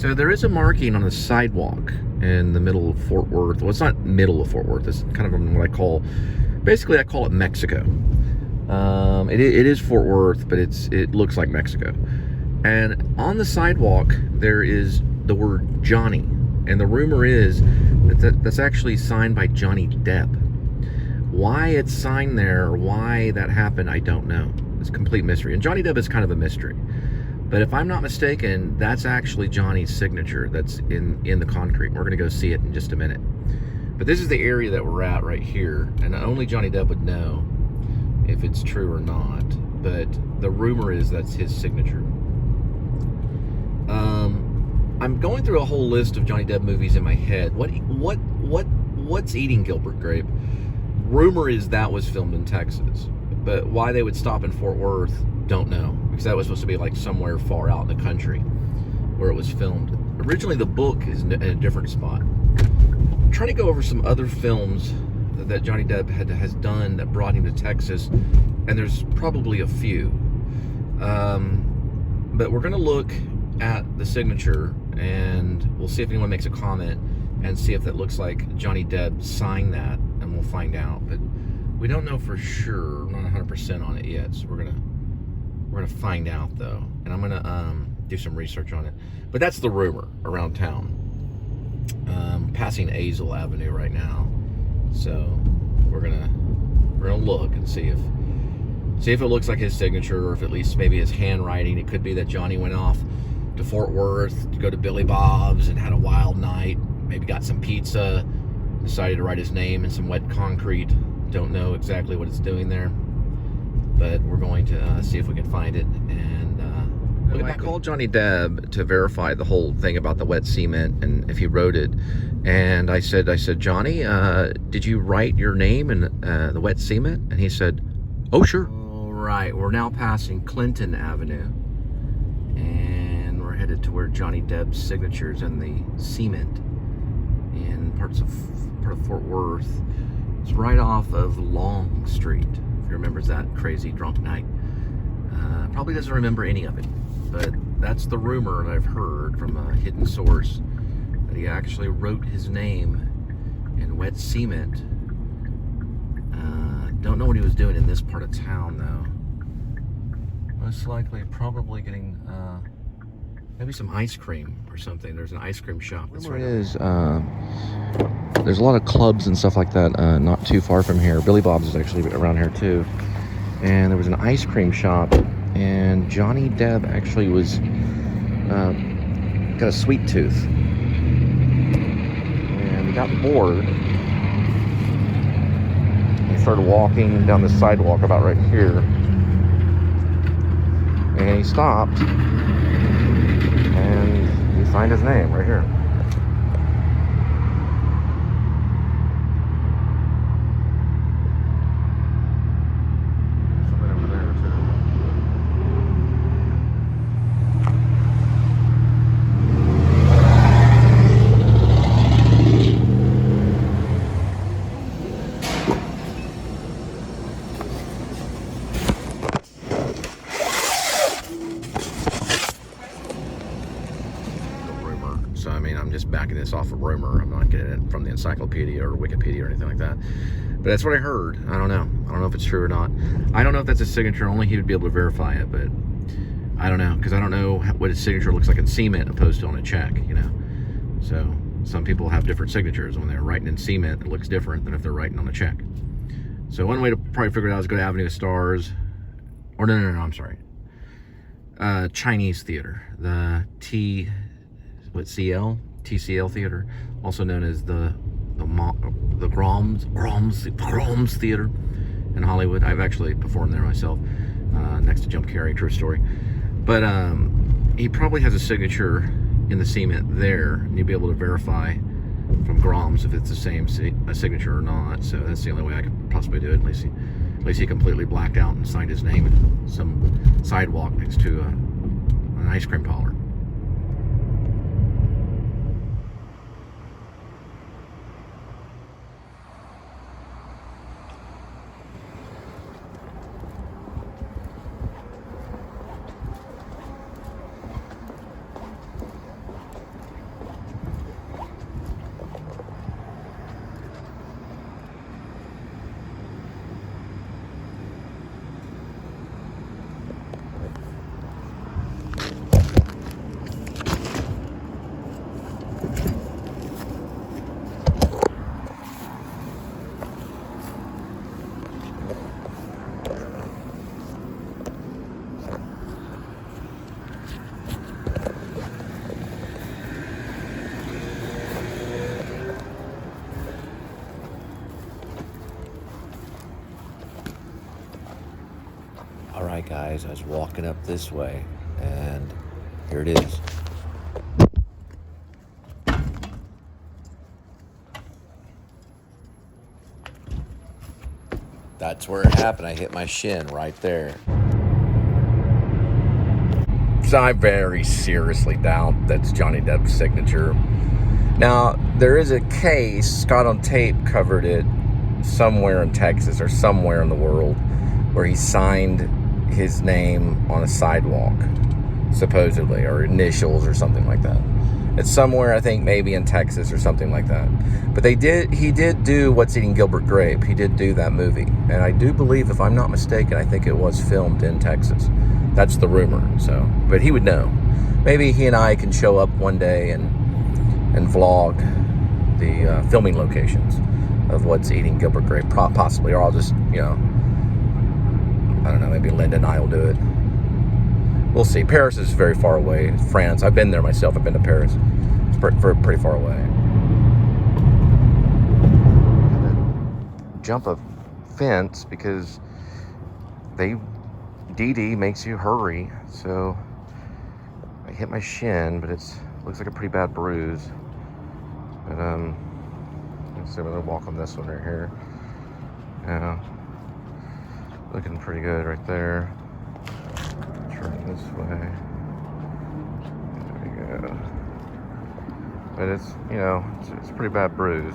So there is a marking on the sidewalk in the middle of Fort Worth. Well, it's not middle of Fort Worth. It's kind of what I call, basically I call it Mexico. It is Fort Worth, but it looks like Mexico. And on the sidewalk, there is the word Johnny. And the rumor is that's actually signed by Johnny Depp. Why it's signed there, or why that happened, I don't know. It's a complete mystery. And Johnny Depp is kind of a mystery. But if I'm not mistaken, that's actually Johnny's signature that's in the concrete. We're going to go see it in just a minute. But this is the area that we're at right here. And only Johnny Depp would know if it's true or not. But the rumor is that's his signature. I'm going through a whole list of Johnny Depp movies in my head. What's Eating Gilbert Grape? Rumor is that was filmed in Texas. But why they would stop in Fort Worth, don't know. Because that was supposed to be like somewhere far out in the country where it was filmed. Originally the book is in a different spot. I'm trying to go over some other films that Johnny Depp has done that brought him to Texas. And there's probably a few. But we're going to look at the signature and we'll see if anyone makes a comment and see if that looks like Johnny Depp signed that, and we'll find out. But we don't know for sure. We're not 100% on it yet, so we're gonna find out though, and I'm gonna do some research on it. But that's the rumor around town. Passing Azle Avenue right now, so we're gonna look and see if it looks like his signature, or if at least maybe his handwriting. It could be that Johnny went off to Fort Worth to go to Billy Bob's and had a wild night. Maybe got some pizza, decided to write his name in some wet concrete. Don't know exactly what it's doing there, but we're going to see if we can find it. And I called Johnny Depp to verify the whole thing about the wet cement and if he wrote it. And I said, Johnny, did you write your name in the wet cement? And he said, oh, sure. All right, we're now passing Clinton Avenue, and we're headed to where Johnny Depp's signature is in the cement in part of Fort Worth. It's right off of Long Street, if you remembers that crazy drunk night. Probably doesn't remember any of it, but that's the rumor that I've heard from a hidden source, that he actually wrote his name in wet cement. Don't know what he was doing in this part of town though. Most likely probably getting maybe some ice cream or something. There's an ice cream shop. That's right. It is. There's a lot of clubs and stuff like that not too far from here. Billy Bob's is actually around here too. And there was an ice cream shop, and Johnny Depp actually was got a sweet tooth, and he got bored. He started walking down the sidewalk about right here, and he stopped, and we find his name right here. So, I mean, I'm just backing this off a rumor. I'm not getting it from the encyclopedia or Wikipedia or anything like that. But that's what I heard. I don't know. I don't know if it's true or not. I don't know if that's his signature. Only he would be able to verify it, but I don't know. Because I don't know what his signature looks like in cement opposed to on a check, you know. So, some people have different signatures. When they're writing in cement, it looks different than if they're writing on a check. So, one way to probably figure it out is go to Avenue of Stars. Or, no, I'm sorry. Chinese Theater. The TCL Theater, also known as the Groms Theater in Hollywood. I've actually performed there myself, next to Jim Carrey, true story. But he probably has a signature in the cement there, and you'll be able to verify from Groms if it's the same signature or not. So that's the only way I could possibly do it. At least he completely blacked out and signed his name in some sidewalk next to an ice cream parlor. All right, guys, I was walking up this way, and here it is. That's where it happened. I hit my shin right there. So I very seriously doubt that's Johnny Depp's signature. Now, there is a case, Scott on Tape covered it somewhere in Texas or somewhere in the world, where he signed his name on a sidewalk, supposedly, or initials or something like that. It's somewhere, I think, maybe in Texas or something like that. But he did do What's Eating Gilbert Grape. He did do that movie. And I do believe, if I'm not mistaken, I think it was filmed in Texas. That's the rumor. So, but he would know. Maybe he and I can show up one day and vlog the filming locations of What's Eating Gilbert Grape, possibly. Or I'll just, I don't know, maybe Linda and I will do it. We'll see. Paris is very far away. France. I've been there myself. I've been to Paris. It's pretty far away. Jump a fence because DD makes you hurry. So I hit my shin, but looks like a pretty bad bruise. But let's see. I'm gonna walk on this one right here. Yeah, looking pretty good right there. Turn this way. There we go. But it's a pretty bad bruise.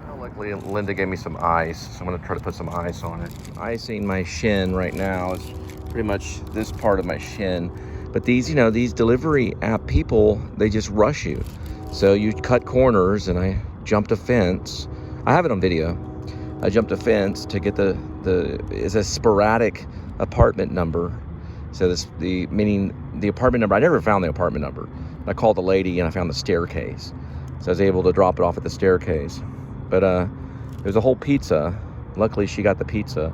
Well, luckily, Linda gave me some ice, so I'm gonna try to put some ice on it. Icing my shin right now is pretty much this part of my shin. But these delivery app people, they just rush you. So you cut corners, and I jumped a fence. I have it on video. I jumped a fence to get it's a sporadic apartment number. So meaning the apartment number, I never found the apartment number. I called the lady and I found the staircase. So I was able to drop it off at the staircase. But there's a whole pizza. Luckily she got the pizza,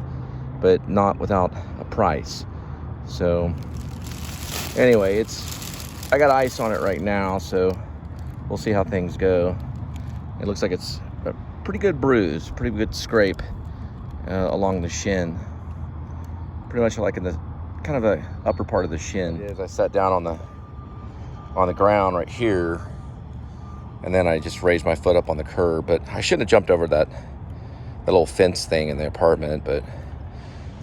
but not without a price. So anyway, I got ice on it right now, so we'll see how things go. It looks like it's a pretty good bruise, pretty good scrape along the shin. Pretty much like in the kind of a upper part of the shin. As I sat down on the ground right here, and then I just raised my foot up on the curb. But I shouldn't have jumped over that little fence thing in the apartment, but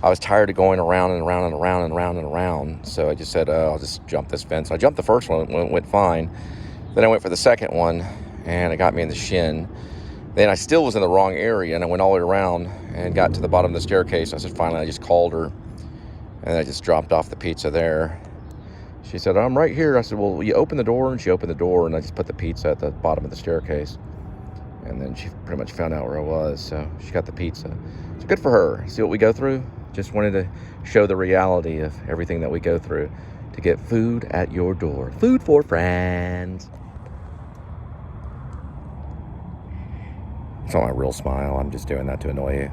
I was tired of going around and around and around and around and around. So I just said, I'll just jump this fence. I jumped the first one, it went fine. Then I went for the second one, and it got me in the shin. Then I still was in the wrong area, and I went all the way around and got to the bottom of the staircase. I said, finally, I just called her, and I just dropped off the pizza there. She said, I'm right here. I said, well, you open the door? And she opened the door, and I just put the pizza at the bottom of the staircase. And then she pretty much found out where I was, so she got the pizza. So good for her. See what we go through? Just wanted to show the reality of everything that we go through to get food at your door. Food for friends. It's not my real smile. I'm just doing that to annoy you.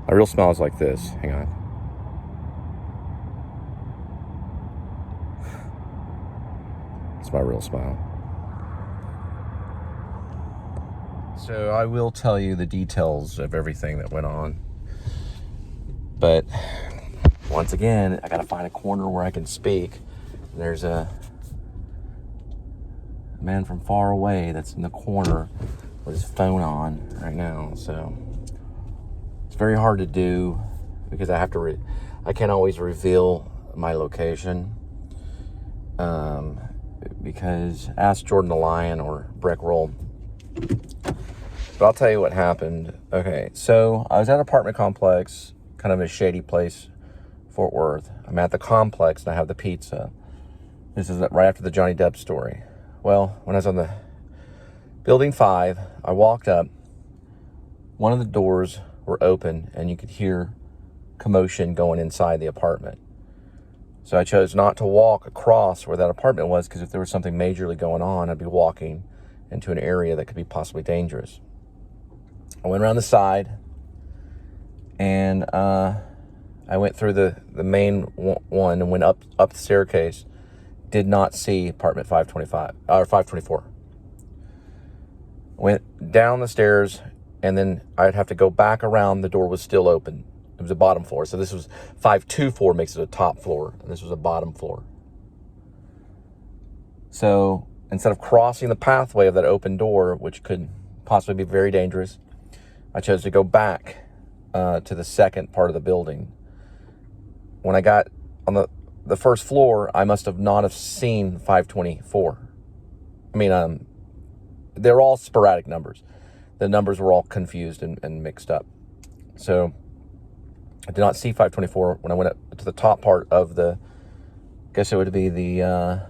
My real smile is like this. Hang on. It's my real smile. So I will tell you the details of everything that went on. But once again, I gotta find a corner where I can speak. There's a man from far away that's in the corner with his phone on right now. So it's very hard to do because I have to I can't always reveal my location. Because ask Jordan the Lion or Brick Roll. But I'll tell you what happened. Okay, so I was at an apartment complex, kind of a shady place, Fort Worth. I'm at the complex and I have the pizza. This is right after the Johnny Depp story. Well, when I was on the building 5, I walked up. One of the doors were open and you could hear commotion going inside the apartment. So I chose not to walk across where that apartment was, because if there was something majorly going on, I'd be walking into an area that could be possibly dangerous. I went around the side, and I went through the main one and went up the staircase. Did not see apartment 525 or 524. Went down the stairs, and then I'd have to go back around. The door was still open. was a bottom floor. So this was 524 makes it a top floor, and this was a bottom floor. So instead of crossing the pathway of that open door, which could possibly be very dangerous, I chose to go back to the second part of the building. When I got on the first floor, I must have not have seen 524. I mean, they're all sporadic numbers. The numbers were all confused and mixed up. So I did not see 524 when I went up to the top part of I guess it would be the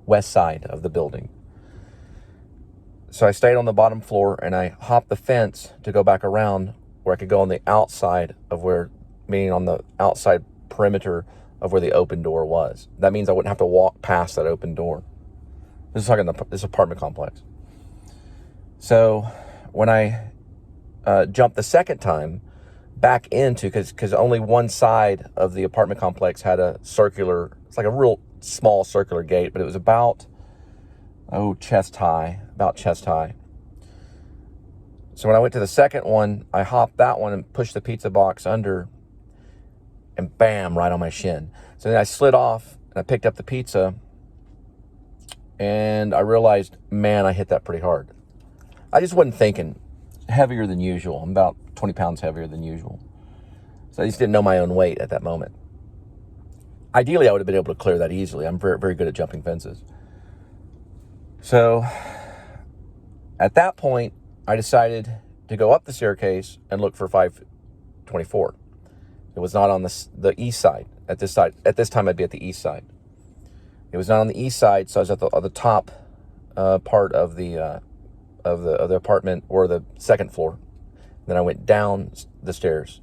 west side of the building. So I stayed on the bottom floor and I hopped the fence to go back around where I could go on the outside of meaning on the outside perimeter of where the open door was. That means I wouldn't have to walk past that open door. This is like this apartment complex. So when I jumped the second time back into, because only one side of the apartment complex had a circular, it's like a real small circular gate, but it was about chest high. So when I went to the second one, I hopped that one and pushed the pizza box under, and bam, right on my shin. So then I slid off and I picked up the pizza, and I realized, man, I hit that pretty hard. I just wasn't thinking. Heavier than usual. I'm about 20 pounds heavier than usual. So I just didn't know my own weight at that moment. Ideally, I would have been able to clear that easily. I'm very, very good at jumping fences. So at that point, I decided to go up the staircase and look for 524. It was not on the east side. At this time, I'd be at the east side. It was not on the east side, so I was at the top part of the apartment, or the second floor. Then I went down the stairs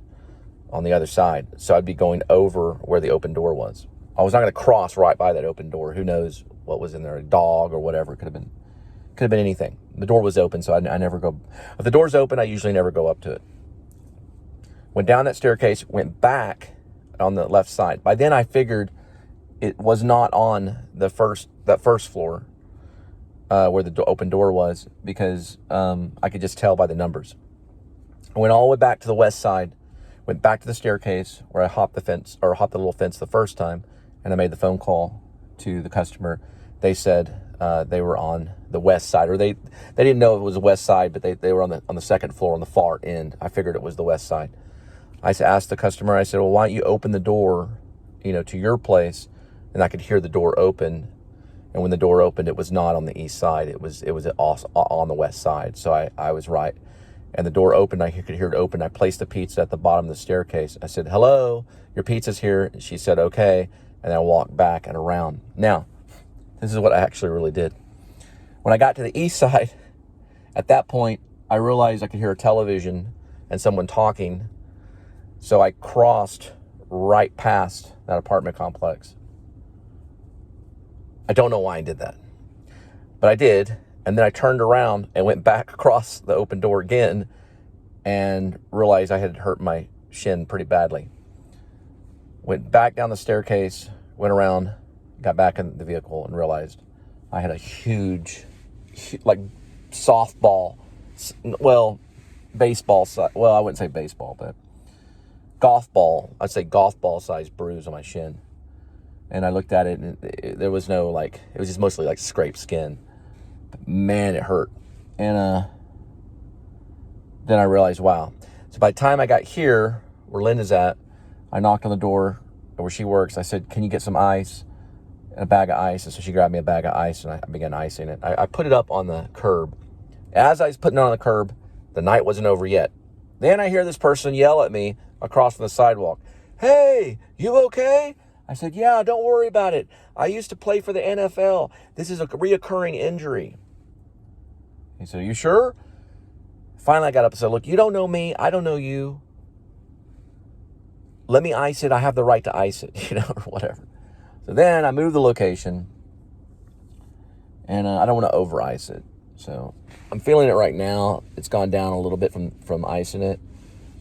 on the other side, so I'd be going over where the open door was. I was not going to cross right by that open door. Who knows what was in there? A dog or whatever. It could have been anything. The door was open, so I never go. If the door's open, I usually never go up to it. Went down that staircase, went back on the left side. By then, I figured it was not on that first floor where the open door was, because I could just tell by the numbers. I went all the way back to the west side, went back to the staircase where I hopped the little fence the first time, and I made the phone call to the customer. They said they were on the west side, or they didn't know it was the west side, but they were on the second floor on the far end. I figured it was the west side. I asked the customer, I said, well, why don't you open the door, to your place? And I could hear the door open. And when the door opened, it was not on the east side. It was on the west side. So I was right. And the door opened. I could hear it open. I placed the pizza at the bottom of the staircase. I said, hello, your pizza's here. And she said, okay. And I walked back and around. Now, this is what I actually really did. When I got to the east side, at that point, I realized I could hear a television and someone talking. So I crossed right past that apartment complex. I don't know why I did that, but I did. And then I turned around and went back across the open door again and realized I had hurt my shin pretty badly. Went back down the staircase, went around, got back in the vehicle, and realized I had a huge like softball, baseball size. Well, I wouldn't say baseball, but golf ball. I'd say golf ball size bruise on my shin. And I looked at it, and there was no, it was just mostly scraped skin. But man, it hurt. And then I realized, wow. So by the time I got here, where Linda's at, I knocked on the door where she works. I said, can you get some ice and a bag of ice? And so she grabbed me a bag of ice, and I began icing it. I put it up on the curb. As I was putting it on the curb, the night wasn't over yet. Then I hear this person yell at me across from the sidewalk. Hey, you okay? I said, yeah, don't worry about it. I used to play for the NFL. This is a reoccurring injury. He said, are you sure? Finally, I got up and said, look, you don't know me. I don't know you. Let me ice it. I have the right to ice it, or whatever. So then I moved the location, and I don't want to over ice it. So I'm feeling it right now. It's gone down a little bit from icing it,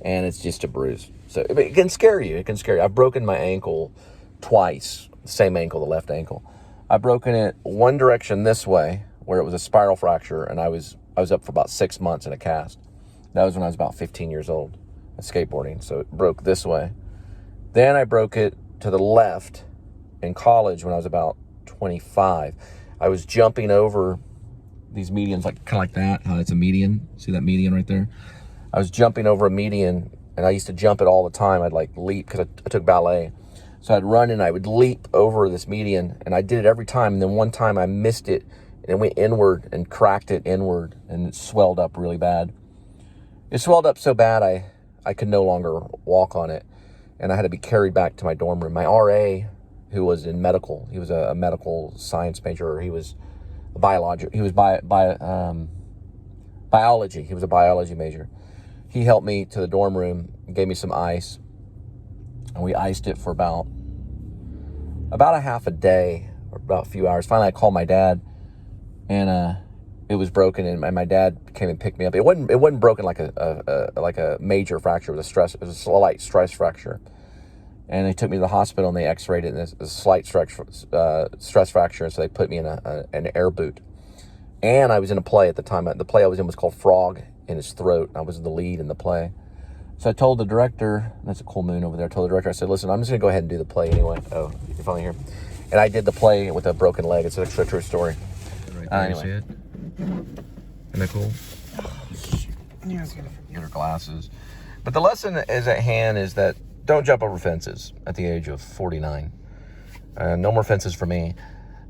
and it's just a bruise. So it can scare you. It can scare you. I've broken my ankle twice, the same ankle, the left ankle. I've broken it one direction this way, where it was a spiral fracture, and I was up for about 6 months in a cast. That was when I was about 15 years old. at skateboarding. So it broke this way. Then I broke it to the left in college when I was about 25. I was jumping over these medians, like kind of like that, how it's a median. See that median right there? I was jumping over a median, and I used to jump it all the time. I'd like leap, because I took ballet. So I'd run and I would leap over this median, and I did it every time. And then one time I missed it, and it went inward and cracked it inward, and it swelled up really bad. It swelled up so bad I could no longer walk on it, and I had to be carried back to my dorm room. My RA, who was in medical, he was a medical science major. He was a biology. He was biology. He was a biology major. He helped me to the dorm room and gave me some ice, and we iced it for about a half a day, or about a few hours. Finally, I called my dad, and it was broken, and my dad came and picked me up. It wasn't broken like a major fracture. It was a slight stress fracture. And they took me to the hospital, and they x-rayed it, and it's a slight stress fracture, and so they put me in an air boot. And I was in a play at the time. The play I was in was called Frog in His Throat. I was the lead in the play. So I told the director, that's a cool moon over there, I told the director, I said, listen, I'm just going to go ahead and do the play anyway. Oh, you're finally here. And I did the play with a broken leg. It's an true story. Right there, anyway. see it? Isn't that cool? Yeah, it's gonna get her glasses. But the lesson is at hand is that don't jump over fences at the age of 49. No more fences for me.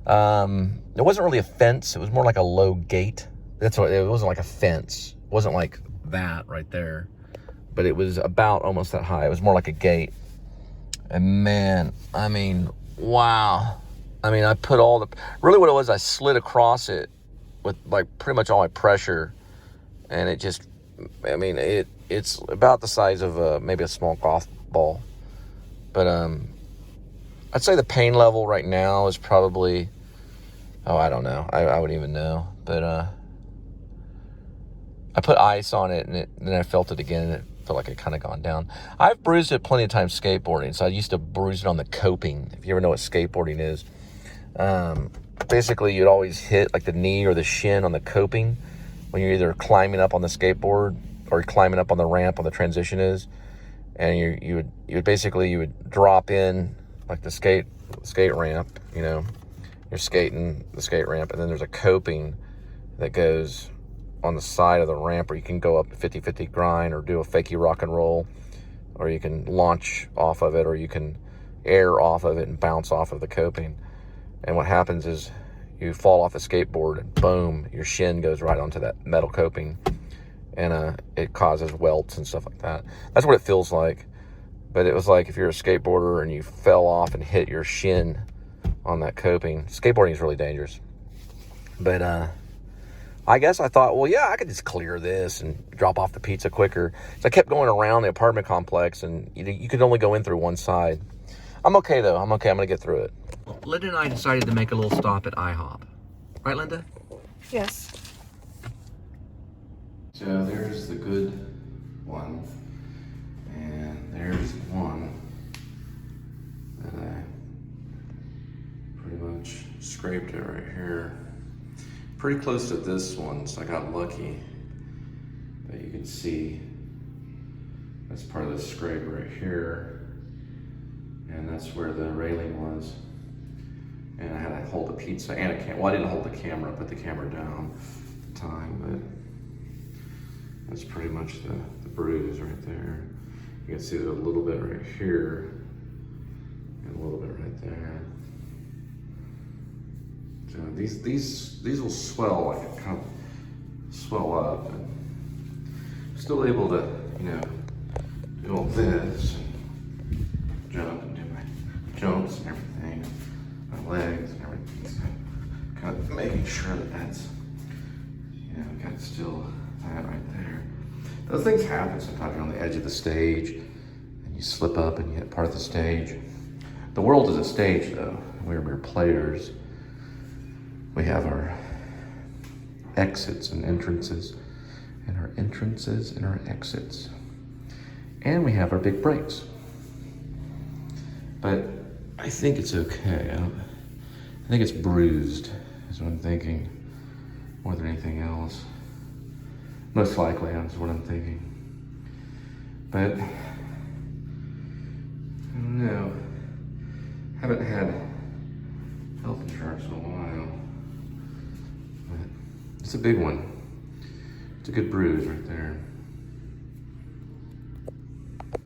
It wasn't really a fence. It was more like a low gate. That's what it wasn't, like a fence. It wasn't like that right there, but it was about almost that high. It was more like a gate. And man, I mean, wow. I mean, I put really what it was, I slid across it with like pretty much all my pressure, and it just, I mean, it's about the size of maybe a small golf ball. But I'd say the pain level right now is probably, I don't know. I wouldn't even know. But I put ice on it, and then I felt it again, and it felt like it kind of gone down. I've bruised it plenty of times skateboarding. So I used to bruise it on the coping. If you ever know what skateboarding is, basically you'd always hit like the knee or the shin on the coping when you're either climbing up on the skateboard or climbing up on the ramp on the transition is, and you would drop in like the skate ramp, you know, you're skating the skate ramp, and then there's a coping that goes on the side of the ramp, where you can go up 50-50 grind or do a fakie rock and roll, or you can launch off of it, or you can air off of it and bounce off of the coping. And what happens is you fall off a skateboard, and boom, your shin goes right onto that metal coping, and it causes welts and stuff like that. That's what it feels like. But it was like if you're a skateboarder and you fell off and hit your shin on that coping. Skateboarding is really dangerous. But I guess I thought, well, yeah, I could just clear this and drop off the pizza quicker. So I kept going around the apartment complex, and you could only go in through one side. I'm okay, though. I'm okay. I'm going to get through it. Well, Linda and I decided to make a little stop at IHOP. Right, Linda? Yes. So there's the good one. And there's one that I pretty much scraped it right here. Pretty close to this one, so I got lucky. But you can see that's part of the scrape right here. And that's where the railing was. And I had to hold the pizza and a camera. Well, I didn't hold the camera, I put the camera down at the time, but that's pretty much the bruise right there. You can see there's a little bit right here and a little bit right there. So these will swell, like kind of swell up, and I'm still able to, you know, do all this and jump and do my jumps and everything, my legs and everything. So kind of making sure that that's, you know, got still that right there. Those things happen sometimes. You're on the edge of the stage and you slip up and you hit part of the stage. The world is a stage, though. We're mere players. We have our exits and entrances, and our entrances and our exits. And we have our big breaks. But I think it's okay. I think it's bruised, is what I'm thinking, more than anything else. Most likely, that's what I'm thinking. But I don't know. Haven't had health insurance in a while. But it's a big one. It's a good bruise right there.